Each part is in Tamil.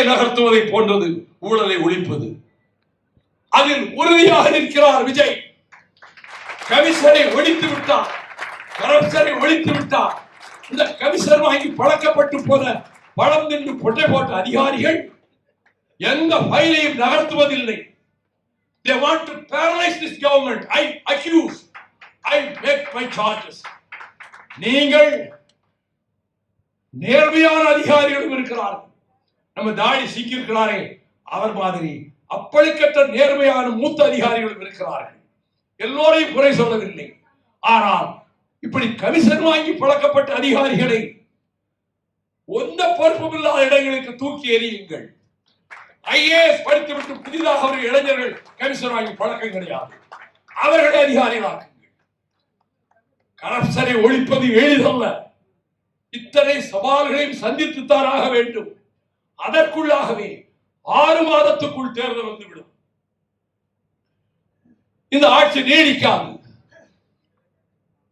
நகர்த்துவதை போன்றது ஊழலை ஒழிப்பது. அதில் உறுதியாக நிற்கிறார் விஜய். கமிஷனை ஒழித்து விட்டார், கரப்ஷனை ஒழித்து விட்டார். இந்த கமிஷன் வாங்கி பழக்கப்பட்டு போன பழம் நின்று கொட்டை போட்ட அதிகாரிகள் எந்த ஃபைலையும் நகர்த்துவதில்லை. They want to paralyze this government. I accuse. I make my charges. நீங்கள் நேர்மையான அதிகாரிகளும் இருக்கிறார்கள். நம்ம தாடி சீக்கிருக்கிறாரே அவர் மாதிரி அப்பழுக்கற்ற நேர்மையான மூத்த அதிகாரிகளும் இருக்கிறார்கள். எல்லோரையும் குறை சொல்லவில்லை. ஆனால் இப்படி கமிஷன் வாங்கி பழக்கப்பட்ட அதிகாரிகளை எந்த பொறுப்பும் இல்லாத இடங்களுக்கு தூக்கி எறியுங்கள். ஐஏஎஸ் படித்துவிட்டு புதிதாக ஒரு இளைஞர்கள் கமிஷன் வாங்கி பழக்கம் கிடையாது, அவர்களை அதிகாரிகளாக்குங்கள். கரப்ஷனை ஒழிப்பது எளிதல்ல. இத்தனை சவால்களையும் சந்தித்துத்தான் ஆக வேண்டும். அதற்குள்ளாகவே 6 மாதத்துக்குள் தேர்தல் வந்துவிடும். இந்த ஆட்சி நீடிக்காது.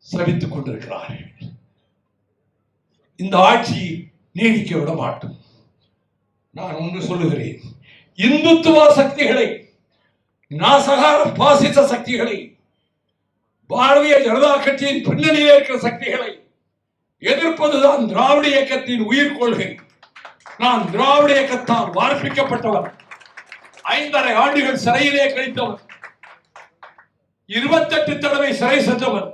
சபித்துக் கொண்டிருக்கிறார்கள். இந்த ஆட்சி நீடிக்க விட மாட்டோம். நான் ஒன்று சொல்லுகிறேன், இந்துத்துவ சக்திகளை, நாசகார பாசிச சக்திகளை, பாரதிய ஜனதா கட்சியின் பின்னணியில் இருக்கிற சக்திகளை எதிர்ப்பதுதான் திராவிட இயக்கத்தின் உயிர் கொள்கை. நான் திராவிட இயக்கத்தால் வார்ப்பிக்கப்பட்டவர். 5.5 ஆண்டுகள் சிறையிலே கழித்தவர். 28 தடவை சிறை சென்றவர்.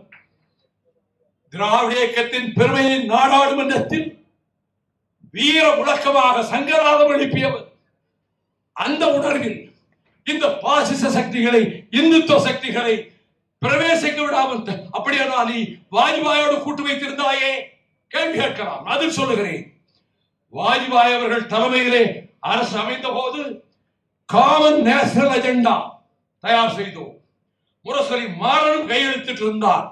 திராவிட இயக்கத்தின் பெருமையை நாடாளுமன்றத்தில் வீர முழக்கமாக சங்கராதம் எழுப்பியவர். அந்த உணர்வில் இந்த பாசிச சக்திகளை, இந்துத்துவ சக்திகளை பிரவேசிக்க விடாமல், அப்படியானால் நீ வாஜ்பாயோடு கூட்டு வைத்திருந்தாயே கேள்வி கேட்கலாம். அதில் சொல்லுகிறேன், வாஜ்பாய் அவர்கள் தலைமையிலே அரசு அமைந்த போது காமன் நேஷனல் அஜெண்டா தயார் செய்தோம். முரசொலி மாறனும் கையெழுத்திட்டு இருந்தார்,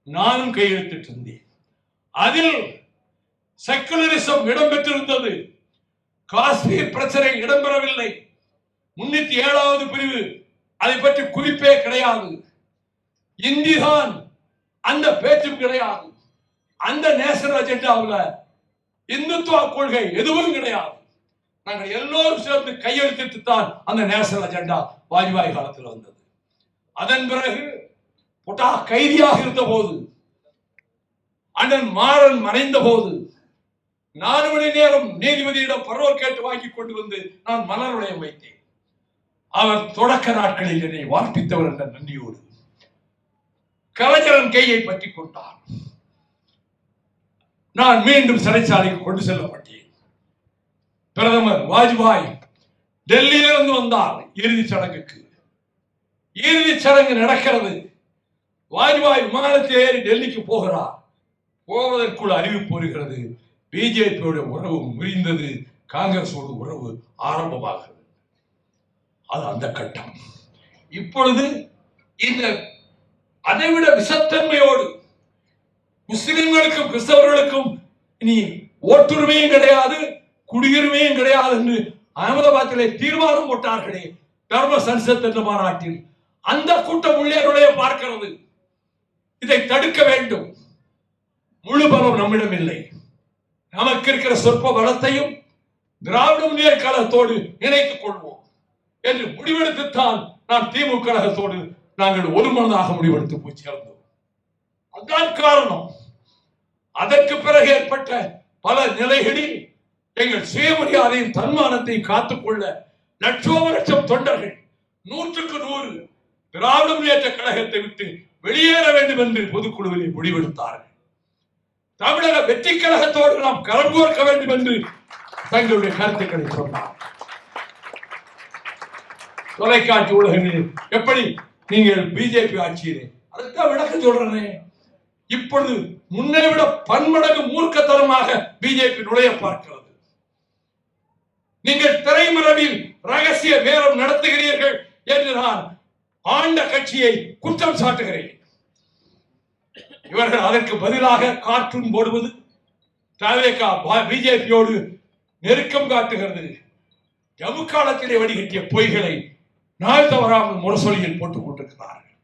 நானும் கையெழுத்திட்டு இருந்தேன். அதில் செக்குலரிசம் இடம்பெற்றிருந்தது. காஷ்மீர் பிரச்சனை இடம்பெறவில்லை. 307வது பிரிவு அதை பற்றி குறிப்பே கிடையாது. இந்திதான் அந்த பேச்சும் கிடையாது. அந்த நேஷனல் அஜெண்டாவில் இந்துத்துவ கொள்கை எதுவும் கிடையாது. நாங்கள் எல்லோரும் சேர்ந்து கையெழுத்திட்டு தான் அந்த நேஷனல் அஜெண்டா வாஜ்பாய் காலத்தில் வந்தது. அதன் பிறகு புட்டா கைதியாக இருந்த போது, அண்ணன் மாறன் மறைந்த போது 4 மணி நேரம் நீதிபதியிடம் பரோல் கேட்டு வாங்கி கொண்டு வந்து நான் மலர் வளையம் வைத்தேன். அவர் தொடக்க நாட்களில் என்னை வார்ப்பித்தவர் என்ற நன்றியோடு கலைஞரன் கையை பற்றி கொண்டார். நான் மீண்டும் சிறைச்சாலைக்கு கொண்டு செல்லப்பட்டேன். பிரதமர் வாஜ்பாய் டெல்லியிலிருந்து வந்தார் இறுதிச் சடங்குக்கு. இறுதிச் சடங்கு நடக்கிறது. வாஜ்பாய் விமானத்தில் ஏறி டெல்லிக்கு போகிறார். போவதற்குள் அறிவிப்பு வருகிறது, பிஜேபியோட உறவு முறிந்தது, காங்கிரஸோடு உறவு ஆரம்பமாகிறது. அது அந்த கட்டம். இப்பொழுது இந்த அதைவிட விசத்தன்மையோடு முஸ்லிம்களுக்கும் கிறிஸ்தவர்களுக்கும் இனி ஓட்டுரிமையும் கிடையாது, குடியுரிமையும் கிடையாது என்று அகமதாபாத்திலே தீர்மானம் போட்டார்களே தர்ம சன்சத் என்ற மாநாட்டில். அந்த கூட்டம் உள்ளே நுழைய பார்க்கிறது. இதை தடுக்க வேண்டும். முழு பலம் நம்மிடம் இல்லை. நமக்கு இருக்கிற சொற்ப பலத்தையும் திராவிட முன்னேற்ற கழகத்தோடு இணைத்துக் கொள்வோம் என்று முடிவெடுத்துத்தான் நான் திமுக கழகத்தோடு நாங்கள் ஒரு மனதாக முடிவெடுத்து போய் சேர்ந்தோம். அதுதான் காரணம். அதற்கு பிறகு ஏற்பட்ட பல நிலைகளில் எங்கள் சுயமரியாதையும் தன்மானத்தையும் காத்துக்கொள்ள லட்சம் தொண்டர்கள் 100க்கு 100 திராவிட முன்னேற்ற கழகத்தை விட்டு வெளியேற வேண்டும் என்று பொதுக்குழுவிலே முடிவெடுத்தார்கள். தமிழக வெற்றி கழகத்தோடு நாம் கரம் கோர்க்க வேண்டும் என்று தங்களுடைய கருத்துக்களை சொன்னார். தொலைக்காட்சி ஊடகங்களில் எப்படி நீங்கள் பிஜேபி ஆட்சியிலே அதுதான் விளக்கம் சொல்றேன். இப்பொழுது முன்னை விட பன்மடங்கு மூர்க்கத்தனமாக பிஜேபி நுழைய பார்க்கிறது. நீங்கள் திரைமறைவில் ரகசிய பேரம் நடத்துகிறீர்கள் என்று நான் ஆண்ட கட்சியை குற்றம் சாட்டுகிறேன். இவர்கள் அதற்கு பதிலாக கார்ட்டூன் போடுவது, பிஜேபியோடு நெருக்கம் காட்டுகிறது. ஜம்மு காலத்திலே வடிகட்டிய பொய்களை நாள் தவறாமல் முரசொலியில் போட்டுக் கொண்டிருக்கிறார்கள்.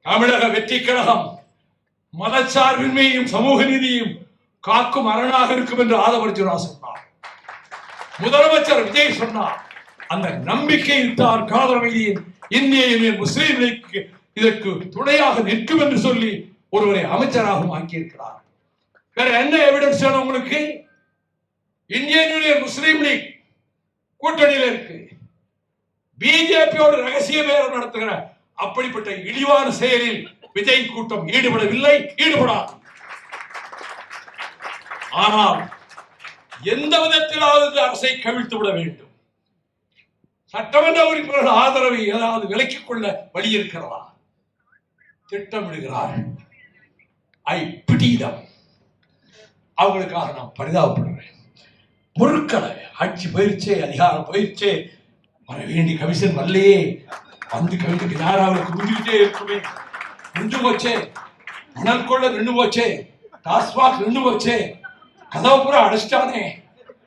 தமிழக வெற்றி கழகம் மதச்சார்பின்மையும் சமூக நீதியும் காக்கும் அரணாக இருக்கும் என்று ஆதவர்ஜுனா சொன்னார். முதலமைச்சர் விஜய் சொன்னார். அந்த நம்பிக்கையில் தான் காதலமைதியின் இந்திய யூனியன் முஸ்லீம் லீக் இதற்கு துணையாக நிற்கும் என்று சொல்லி ஒருவரை அமைச்சராகவும் ஆக்கியிருக்கிறார். வேற என்ன எவிடன்ஸ் வேணும் உங்களுக்கு? இந்தியன் யூனியன் முஸ்லீம் லீக் கூட்டணியில் இருக்கு. பிஜேபியோடு ரகசிய பேரம் நடத்துகிற அப்படிப்பட்ட இழிவான செயலில் விஜய் கூட்டம் ஈடுபடவில்லை, ஈடுபடாது. ஆனால் எந்த விதத்திலாவது அரசை கவிழ்த்து விட வேண்டும். சட்டமன்ற உறுப்பினர்கள் ஆதரவை ஏதாவது விலக்கிக் கொள்ள வழி இருக்கிறதா? திட்டமிடுகிறார். ஐ பிடிதம். அவங்களுக்காக நான் பரிதாபப்படுறேன். பொருட்களை ஆட்சி பயிற்சே, அதிகாரம் பயிற்சே, வர வேண்டிய கமிஷன் வரலையே, வந்து கவிதைக்கு யாராவது குடிஞ்சுக்கிட்டே இருக்குமே, நின்று போச்சே, மணல் கொள்ள நின்று போச்சே, டாஸ்மாக் நின்று போச்சே, கதவை பூரா அடைச்சிட்டானே,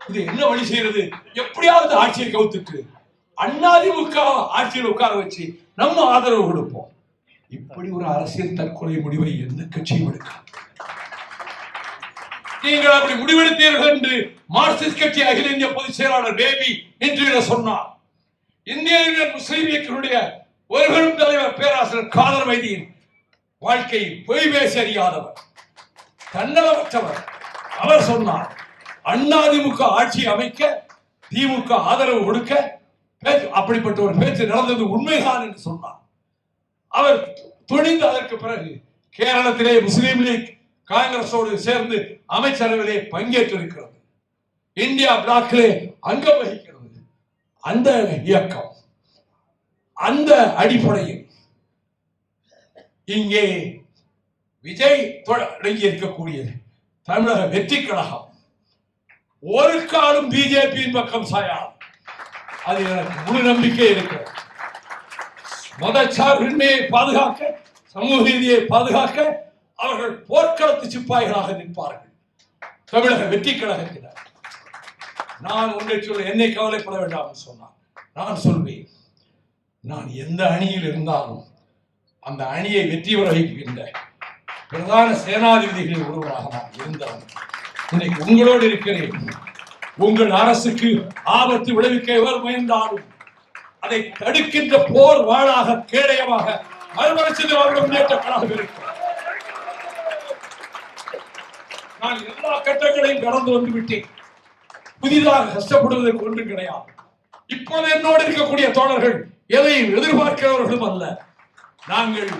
இது என்ன வழி செய்யறது? எப்படியாவது ஆட்சியை கவுத்துட்டு அதிமுக ஆட்சியில் உட்கார வச்சு நம்ம ஆதரவு கொடுப்போம். இப்படி ஒரு அரசியல் தற்கொலை முடிவை எந்த கட்சியும் எடுக்கலாம். நீங்கள் அப்படி முடிவெடுத்தீர்கள் என்று மார்க்சிஸ்ட் கட்சி அகில இந்திய பொதுச் செயலாளர் பேபி இன்று சொன்னார். இந்திய யூனியன் முஸ்லீம் லீக்கினுடைய ஒரு பெரும் தலைவர் பேராசிரியர் காதர் மைதீன் வாழ்க்கையில் பொய் பேச அறியாதவர், தன்னலமற்றவர். அவர் சொன்னார், அதிமுக ஆட்சி அமைக்க திமுக ஆதரவு கொடுக்க அப்படிப்பட்ட ஒரு பேச்சு நடந்தது உண்மைதான் என்று சொன்னார். அவர் துணிந்து அதற்கு பிறகு கேரளத்திலே முஸ்லீம் லீக் காங்கிரஸோடு சேர்ந்து அமைச்சரவையிலே பங்கேற்றிருக்கிறது. இந்தியா பிளாக்கிலே அங்கம் வகிக்கிறது. அந்த இயக்கம், அந்த அடிப்படையில் இங்கே விஜய் தொடங்கி இருக்கக்கூடிய தமிழக வெற்றி கழகம் ஒரு காலம் பிஜேபியின் பக்கம் சாயாது. அது எனக்கு முழு நம்பிக்கை இருக்கிறது. மதச்சார்பின்மையை பாதுகாக்க, சமூக நீதியை பாதுகாக்க அவர்கள் போர்க்களத்து சிப்பாய்களாக நிற்பார்கள். தமிழக வெற்றி கழகத்தினர். நான் உங்களை சொல்ல என்னை கவலைப்பட வேண்டாம் சொன்னார். நான் சொல்வேன், நான் எந்த அணியில் இருந்தாலும் அந்த அணியை வெற்றி பெற வைக்கின்ற பிரதான சேனாதிபதிகளில் ஒருவராக நான் இருந்தவன். இன்னைக்கு உங்களோடு இருக்கிறேன். உங்கள் அரசுக்கு ஆபத்து விளைவிக்க எவர் முயன்றாலும் அதை தடுக்கின்ற போர் வாளாக, கேடயமாக மறுமலர்ச்சி முன்னேற்ற கழகம் இருக்கிறது. நான் எல்லா கட்டங்களையும் கடந்து வந்து விட்டேன். புதிதாக கஷ்டப்படுவதற்கு ஒன்றும் கிடையாது. இப்போது என்னோடு இருக்கக்கூடிய தோழர்கள் எதையும் எதிர்பார்க்கிறவர்களும் அல்ல. நாங்கள்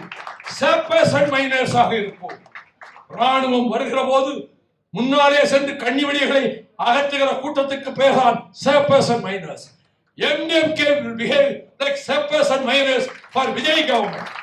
சேப்பர்ஸ் அண்ட் மைனர்ஸாக இருப்போம். ராணுவம் வருகிற போது முன்னாலே சென்று கண்ணி வெடிகளை அகற்றுகிற கூட்டத்துக்கு பேர்தான் sappers and miners. MMK will behave like sappers and miners for Vijay government.